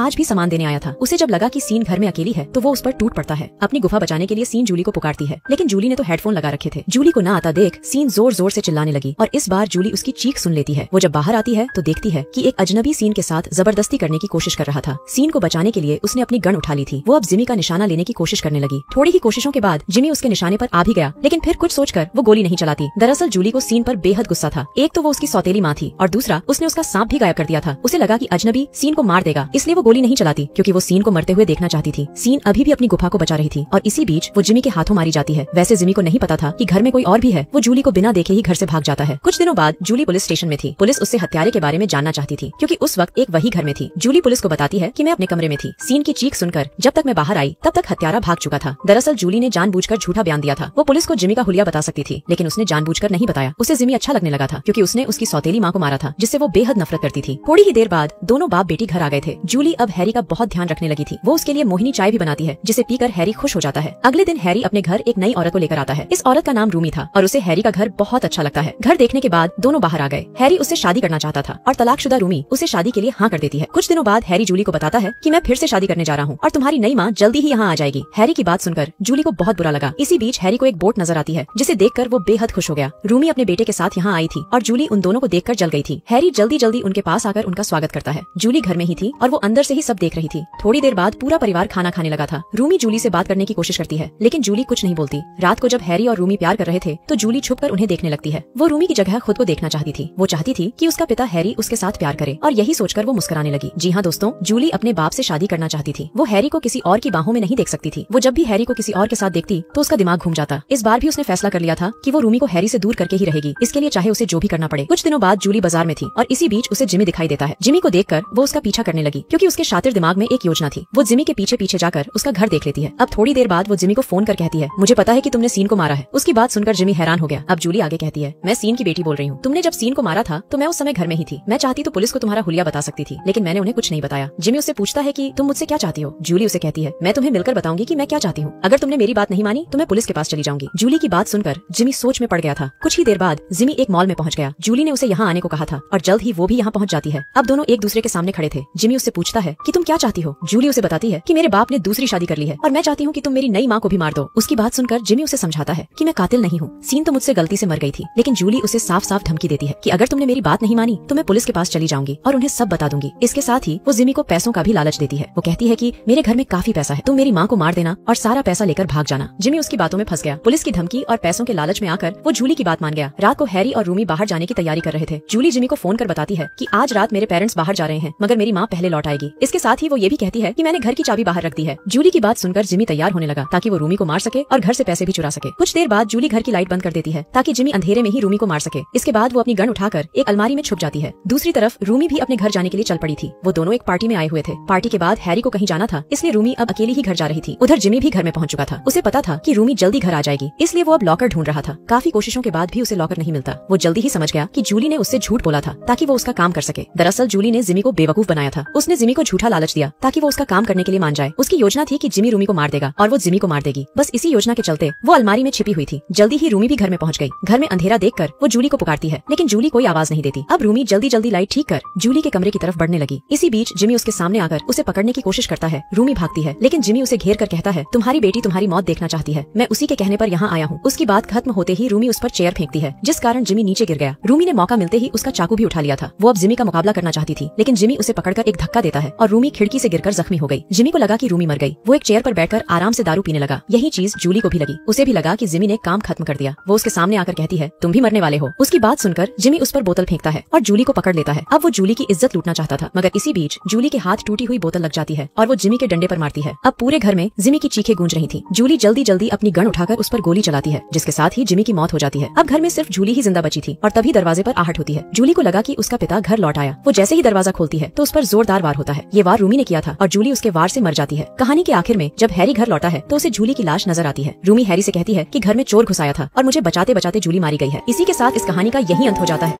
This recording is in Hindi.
आज भी सामान देने आया था। उसे जब लगा कि सीन घर में अकेली है तो वो उस पर टूट पड़ता है। अपनी गुफा बचाने के लिए सीन जूली को पुकारती है, लेकिन जूली ने तो हेडफोन लगा रखे थे। जूली को ना आता देख सीन जोर जोर से चिल्लाने लगी और इस बार जूली उसकी चीख सुन लेती है। वो जब बाहर आती है तो देखती है कि एक अजनबी सीन के साथ जबरदस्ती करने की कोशिश कर रहा था। सीन को बचाने के लिए उसने अपनी गन उठा ली थी। वो अब जिमी का निशाना लेने की कोशिश करने लगी। थोड़ी ही कोशिशों के बाद जिमी उसके निशाने पर आ भी गया, लेकिन फिर कुछ सोचकर वो गोली नहीं चलाती। दरअसल जूली को सीन पर बेहद गुस्सा था। एक तो वो उसकी सौतेली माँ थी और दूसरा उसने उसका सांप भी गायब कर दिया था। उसे लगा कि अजनबी सीन को मार देगा, इसलिए वो गोली नहीं चलाती क्योंकि वो सीन को मरते हुए देखना चाहती थी। सीन अभी भी अपनी गुफा को बचा रही थी और इसी बीच वो जिमी के हाथों मारी जाती है। वैसे जिमी को नहीं पता था कि घर में कोई और भी है। वो जूली को बिना देखे ही घर से भाग जाता है। कुछ दिनों बाद जूली पुलिस स्टेशन में थी। पुलिस उससे हत्यारे के बारे में जानना चाहती थी क्योंकि उस वक्त एक वही घर में थी। जूली पुलिस को बताती है कि मैं अपने कमरे में थी। सीन की चीख सुनकर जब तक मैं बाहर आई तब तक हत्यारा भाग चुका था। दरअसल जूली ने जानबूझकर झूठा बयान दिया था। वो पुलिस को जिमी का हुलिया बता सकती थी, लेकिन उसने जानबूझकर नहीं बताया। उसे जिमी अच्छा लगने लगा था क्योंकि उसने उसकी सौतेली माँ को मारा था, जिससे वो बेहद नफरत करती थी। थोड़ी ही देर बाद दोनों बाप बेटी घर आ गए थे। जूली अब हैरी का बहुत ध्यान रखने लगी थी। वो उसके लिए मोहिनी चाय भी बनाती है, जिसे पीकर हैरी खुश हो जाता है। अगले दिन हैरी अपने घर एक नई औरत को लेकर आता है। इस औरत का नाम रूमी था और उसे हैरी का घर बहुत अच्छा लगता है। घर देखने के बाद दोनों बाहर आ गए। हैरी उससे शादी करना चाहता था और तलाकशुदा रूमी उसे शादी के लिए हाँ कर देती है। कुछ दिनों बाद हैरी जूली को बताता है कि मैं फिर से शादी करने जा रहा हूँ और तुम्हारी नई माँ जल्दी ही यहाँ आ जाएगी। हैरी की बात सुनकर जूली को बहुत बुरा लगा। इसी बीच हैरी को एक बोट नजर आती है, जिसे देखकर वो बेहद खुश हो गया। रूमी अपने बेटे के साथ यहाँ आई थी और जूली उन दोनों को देखकर जल गई थी। हैरी जल्दी जल्दी उनके पास आकर उनका स्वागत करता है। जूली घर में ही थी और वो अंदर से ही सब देख रही थी। थोड़ी देर बाद पूरा परिवार खाना खाने लगा था। रूमी जूली से बात करने की कोशिश करती है, लेकिन जूली कुछ नहीं बोलती। रात को जब हैरी और रूमी प्यार कर रहे थे तो जूली छुपकर उन्हें देखने लगती है। वो रूमी की जगह खुद को देखना चाहती थी। वो चाहती थी कि उसका पिता हैरी उसके साथ प्यार करे और यही सोचकर वो मुस्कुराने लगी। जी हाँ दोस्तों, जूली अपने बाप से शादी करना चाहती थी। वो हैरी को किसी और की बाहों में नहीं देख सकती थी। वो जब भी हैरी को किसी और के साथ देखती तो उसका दिमाग घूम जाता। इस बार भी उसने फैसला कर लिया था कि वो रूमी को हैरी से दूर करके ही रहेगी, इसके लिए चाहे उसे जो भी करना पड़े। कुछ दिनों बाद जूली बाजार में थी और इसी बीच उसे जिमी दिखाई देता है। जिमी को देखकर वो उसका पीछा करने लगी क्योंकि उसके शातिर दिमाग में एक योजना थी। वो जिमी के पीछे पीछे जाकर उसका घर देख लेती है। अब थोड़ी देर बाद वो जिमी को फोन कर कहती है, मुझे पता है कि तुमने सीन को मारा है। उसकी बात सुनकर जिमी हैरान हो गया। अब जूली आगे कहती है, मैं सीन की बेटी बोल रही हूँ। तुमने जब सीन को मारा था तो मैं उस समय घर में ही थी। मैं चाहती तो पुलिस को तुम्हारा हुलिया बता सकती थी, लेकिन मैंने उन्हें कुछ नहीं बताया। जिमी उससे पूछता है कि तुम मुझसे क्या चाहती हो। जूली उसे कहती है, मैं तुम्हें मिलकर बताऊंगी कि मैं क्या चाहती हूँ। अगर तुमने मेरी बात नहीं मानी तो मैं पुलिस के पास चली जाऊंगी। जूली की बात सुनकर जिमी सोच में पड़ गया था। कुछ ही देर बाद जिमी एक मॉल में पहुंच गया। जूली ने उसे यहाँ आने को कहा था और जल्द ही वो भी यहाँ पहुंच जाती है। अब दोनों एक दूसरे के सामने खड़े थे। जिमी उससे पूछता है कि तुम क्या चाहती हो। जूली उसे बताती है कि मेरे बाप ने दूसरी शादी कर ली है और मैं चाहती हूँ कि तुम मेरी नई माँ को भी मार दो। उसकी बात सुनकर जिमी उसे समझाता है कि मैं कातिल नहीं हूँ, सीन तो मुझसे गलती से मर गई थी। लेकिन जूली उसे साफ साफ धमकी देती है कि अगर तुमने मेरी बात नहीं मानी तो मैं पुलिस के पास चली जाऊंगी और उन्हें सब बता दूंगी। इसके साथ ही वो जिमी को पैसों का भी लालच देती है। वो कहती है कि मेरे घर में काफी पैसा है, तुम मेरी माँ को मार देना और सारा पैसा लेकर भाग जाना। जिमी उसकी बातों में फंस गया। पुलिस की धमकी और पैसों के लालच में आकर वो जूली की बात मान गया। रात को हैरी और रूमी बाहर जाने की तैयारी कर रहे थे। जूली जिमी को फोन कर बताती है कि आज रात मेरे पेरेंट्स बाहर जा रहे हैं, मगर मेरी माँ पहले लौट आएगी। इसके साथ ही वो ये भी कहती है कि मैंने घर की चाबी बाहर रख दी है। जूली की बात सुनकर जिमी तैयार होने लगा ताकि वो रूमी को मार सके और घर से पैसे भी चुरा सके। कुछ देर बाद जूली घर की लाइट बंद कर देती है ताकि जिमी अंधेरे में ही रूमी को मार सके। इसके बाद वो अपनी गन उठाकर एक अलमारी में छुप जाती है। दूसरी तरफ रूमी भी अपने घर जाने के लिए चल पड़ी थी। वो दोनों एक पार्टी में आए हुए थे। पार्टी के बाद हैरी को कहीं जाना था, इसलिए रूमी अब अकेली ही घर जा रही थी। उधर जिमी भी घर में पहुंच चुका था। उसे पता था कि रूमी जल्दी घर आ जाएगी, इसलिए वो अब लॉकर ढूंढ रहा था। काफी कोशिशों के बाद भी उसे लॉकर नहीं मिलता। वो जल्दी ही समझ गया कि जूली ने उससे झूठ बोला था ताकि वो उसका काम कर सके। दरअसल जूली ने जिमी को बेवकूफ बनाया था। उसने जिमी को झूठा लालच दिया ताकि वो उसका काम करने के लिए मान जाए। उसकी योजना थी कि जिमी रूमी को मार देगा और वो जिमी को मार देगी। बस इसी योजना के चलते वो अलमारी में छिपी हुई थी। जल्दी ही रूमी भी घर में पहुंच गई। घर में अंधेरा देखकर वो जूली को पुकारती है, लेकिन जूली कोई आवाज नहीं देती। अब रूमी जल्दी जल्दी लाइट ठीक कर जूली के कमरे की तरफ बढ़ने लगी। इसी बीच जिमी उसके सामने आकर उसे पकड़ने की कोशिश करता है। रूमी भागती है, लेकिन जिमी उसे घेर कर कहता है, तुम्हारी बेटी तुम्हारी मौत देखना चाहती है, मैं उसी के कहने पर यहाँ आया हूँ। उसकी बात खत्म होते ही रूमी उस पर चेयर फेंकती है, जिस कारण जिमी नीचे गिर गया। रूमी ने मौका मिलते ही उसका चाकू भी उठा लिया था। वो अब जिमी का मुकाबला करना चाहती थी, लेकिन जिमी उसे पकड़कर एक धक्का देता है और रूमी खिड़की से गिरकर जख्मी हो गई। जिमी को लगा कि रूमी मर गई। वो एक चेयर पर बैठकर आराम से दारू पीने लगा। यही चीज जूली को भी लगी। उसे भी लगा कि जिमी ने काम खत्म कर दिया। वो उसके सामने आकर कहती है, तुम भी मरने वाले हो। उसकी बात सुनकर जिमी उस पर बोतल फेंकता है और जूली को पकड़ लेता है। अब वो जूली की इज्जत लूटना चाहता था, मगर इसी बीच जूली के हाथ टूटी हुई बोतल लग जाती है और वो जिमी के डंडे पर मारती है। अब पूरे घर में जिमी की चीखें गूंज रही थी। जूली जल्दी जल्दी अपनी गन उठाकर उस पर गोली चलाती है, जिसके साथ ही जिमी की मौत हो जाती है। अब घर में सिर्फ जूली ही जिंदा बची थी और तभी दरवाजे पर आहट होती है। जूली को लगा कि उसका पिता घर लौट आया। वो जैसे ही दरवाजा खोलती है तो उस पर जोरदार वार होता है। ये वार रूमी ने किया था और जूली उसके वार से मर जाती है। कहानी के आखिर में जब हैरी घर लौटा है तो उसे जूली की लाश नजर आती है। रूमी हैरी से कहती है कि घर में चोर घुसाया था और मुझे बचाते बचाते जूली मारी गई है। इसी के साथ इस कहानी का यही अंत हो जाता है।